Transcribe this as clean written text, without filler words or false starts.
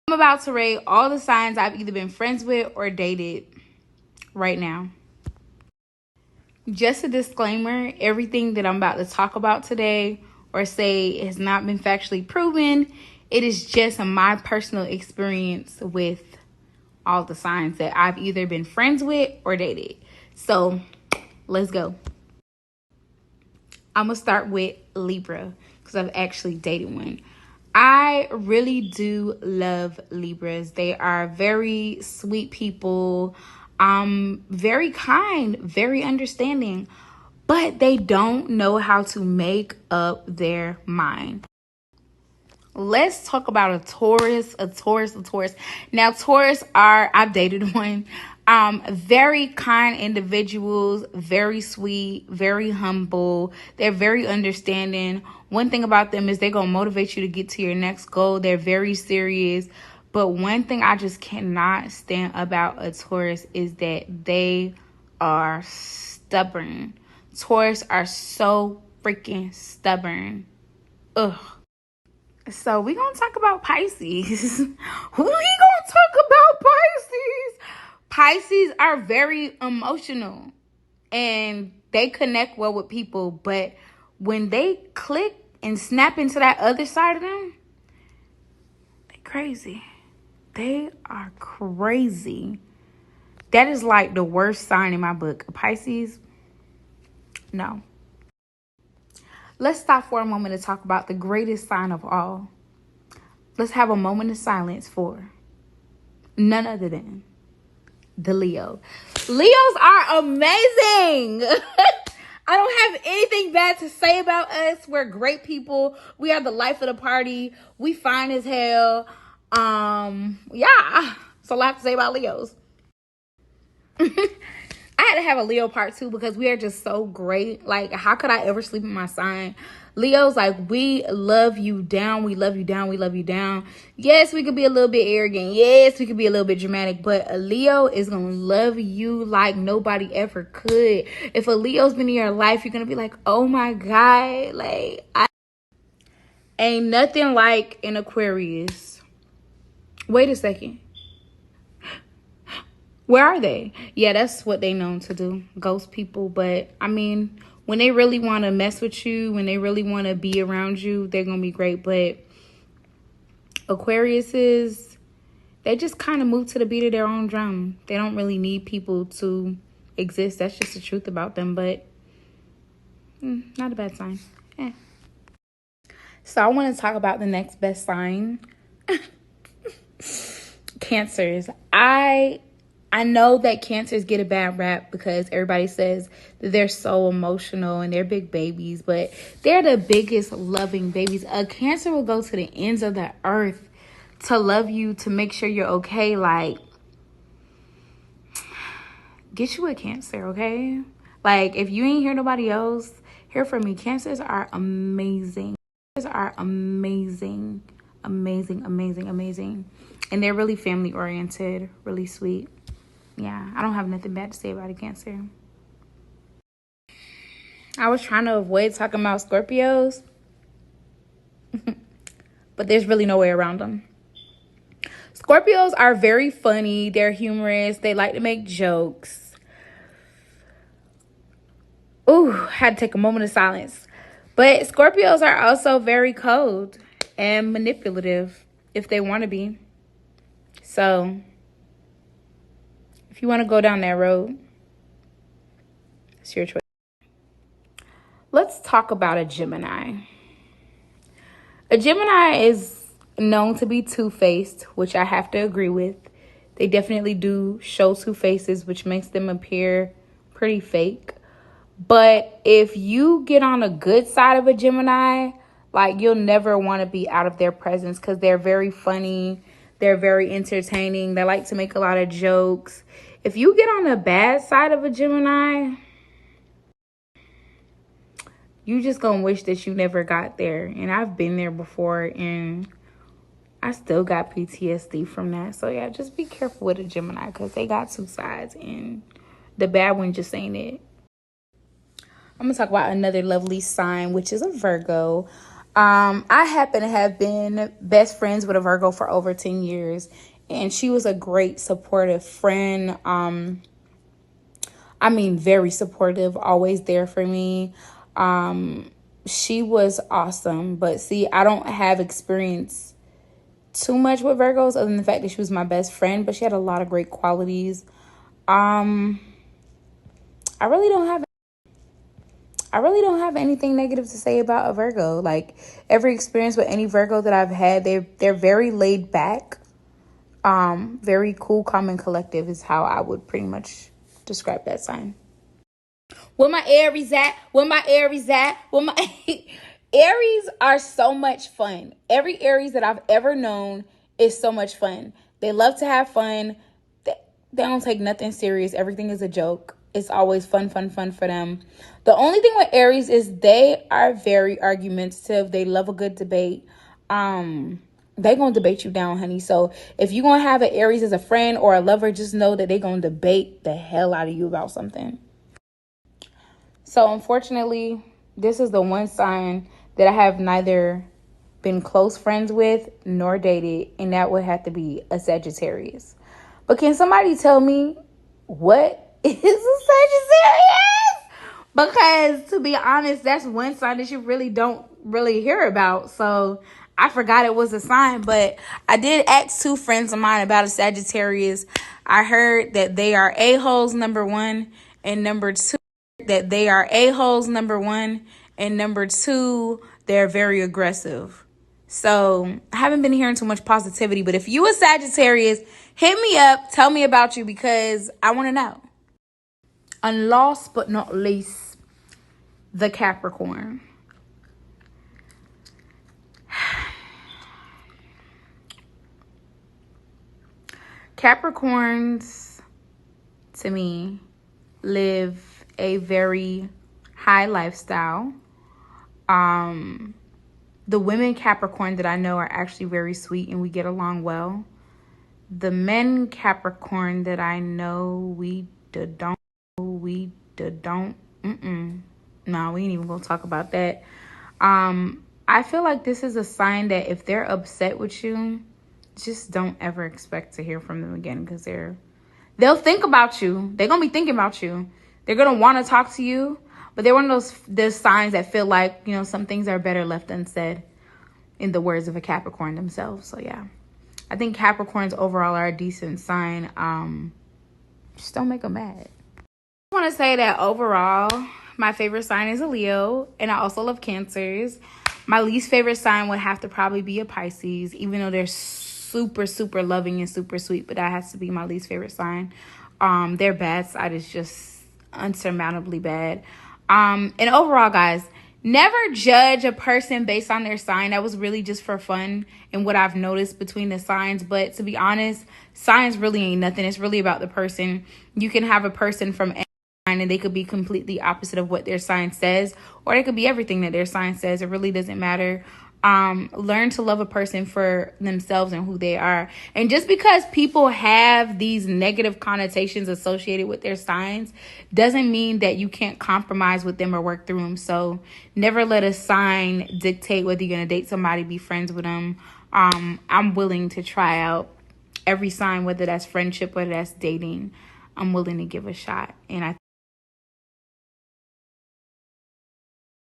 I'm about to rate all the signs I've either been friends with or dated right now. Just a disclaimer, everything that I'm about to talk about today or say has not been factually proven. It is just my personal experience with all the signs that I've either been friends with or dated. So let's go. I'm going to start with Libra because I've actually dated one. I really do love Libras. They are very sweet people, very kind, very understanding, but they don't know how to make up their mind. Let's talk about a Taurus. Now, Taurus I've dated one. Very kind individuals, very sweet, very humble. They're very understanding. One thing about them is they're going to motivate you to get to your next goal. They're very serious. But one thing I just cannot stand about a Taurus is that they are stubborn. Taurus are so freaking stubborn. Ugh. So we gonna talk about Pisces. We gonna talk about Pisces. Pisces are very emotional and they connect well with people, but when they click and snap into that other side of them, they crazy. They are crazy. That is like the worst sign in my book. Pisces, no. Let's stop for a moment to talk about the greatest sign of all. Let's have a moment of silence for none other than the Leo. Leos are amazing. I don't have anything bad to say about us. We're great people. We are the life of the party. We fine as hell. Yeah. That's all I have to say about Leos. I had to have a Leo part 2 because we are just so great. Like, how could I ever sleep in my sign? Leo's like, we love you down. We love you down. We love you down. Yes, we could be a little bit arrogant. Yes, we could be a little bit dramatic. But a Leo is going to love you like nobody ever could. If a Leo's been in your life, you're going to be like, oh my God. Like, ain't nothing like an Aquarius. Wait a second. Where are they? Yeah, that's what they known to do. Ghost people. But, I mean, when they really want to mess with you, when they really want to be around you, they're going to be great. But Aquariuses, they just kind of move to the beat of their own drum. They don't really need people to exist. That's just the truth about them. But not a bad sign. So I want to talk about the next best sign. Cancers. I know that Cancers get a bad rap because everybody says that they're so emotional and they're big babies, but they're the biggest loving babies. A Cancer will go to the ends of the earth to love you, to make sure you're okay. Like, get you a Cancer, okay? Like, if you ain't hear nobody else, hear from me. Cancers are amazing. Cancers are amazing. Amazing, amazing, amazing. And they're really family oriented, really sweet. Yeah, I don't have nothing bad to say about a Cancer. I was trying to avoid talking about Scorpios, but there's really no way around them. Scorpios are very funny. They're humorous. They like to make jokes. Ooh, had to take a moment of silence. But Scorpios are also very cold and manipulative if they want to be. So if you want to go down that road, it's your choice. Let's talk about a Gemini. A Gemini is known to be two-faced, which I have to agree with. They definitely do show two faces, which makes them appear pretty fake. But if you get on a good side of a Gemini, like, you'll never want to be out of their presence because they're very funny. They're very entertaining. They like to make a lot of jokes. If you get on the bad side of a Gemini, you just gonna wish that you never got there. And I've been there before and I still got PTSD from that. So yeah, just be careful with a Gemini because they got two sides and the bad one just ain't it. I'm gonna talk about another lovely sign, which is a Virgo. I happen to have been best friends with a Virgo for over 10 years, and she was a great supportive friend. Very supportive, always there for me. She was awesome, but see, I don't have experience too much with Virgos other than the fact that she was my best friend, but she had a lot of great qualities. Um, I really don't have anything negative to say about a Virgo. Like, every experience with any Virgo that I've had, they're very laid back. Very cool, calm, and collective is how I would pretty much describe that sign. Where my Aries at? Where my Aries at? Where my Aries are so much fun. Every Aries that I've ever known is so much fun. They love to have fun. They don't take nothing serious. Everything is a joke. It's always fun, fun, fun for them. The only thing with Aries is they are very argumentative. They love a good debate. They gonna debate you down, honey. So if you're gonna have an Aries as a friend or a lover, just know that they gonna debate the hell out of you about something. So unfortunately, this is the one sign that I have neither been close friends with nor dated, and that would have to be a Sagittarius. But can somebody tell me what is a Sagittarius? Because to be honest, that's one sign that you really don't really hear about. So I forgot it was a sign, but I did ask two friends of mine about a Sagittarius. I heard that they are a-holes, number one, and number two, they're very aggressive. So I haven't been hearing too much positivity, but if you a Sagittarius, hit me up, tell me about you, because I want to know. And last but not least, the Capricorn. Capricorns, to me, live a very high lifestyle. The women Capricorn that I know are actually very sweet and we get along well. The men Capricorn that I know, don't. No, we ain't even gonna talk about that. I feel like this is a sign that if they're upset with you, just don't ever expect to hear from them again, because they'll think about you. They're gonna be thinking about you. They're gonna want to talk to you, but they're one of those signs that feel like, some things are better left unsaid, in the words of a Capricorn themselves. So yeah, I think Capricorns overall are a decent sign. Just don't make them mad. I want to say that overall, my favorite sign is a Leo, and I also love Cancers. My least favorite sign would have to probably be a Pisces, even though they're super, super loving and super sweet, but that has to be my least favorite sign. Their bad side is just unsurmountably bad. And overall, guys, never judge a person based on their sign. That was really just for fun and what I've noticed between the signs. But to be honest, signs really ain't nothing. It's really about the person. You can have a person from any sign and they could be completely opposite of what their sign says, or they could be everything that their sign says. It really doesn't matter. Learn to love a person for themselves and who they are. And just because people have these negative connotations associated with their signs doesn't mean that you can't compromise with them or work through them. So never let a sign dictate whether you're going to date somebody, be friends with them. I'm willing to try out every sign, whether that's friendship, whether that's dating. I'm willing to give a shot. And I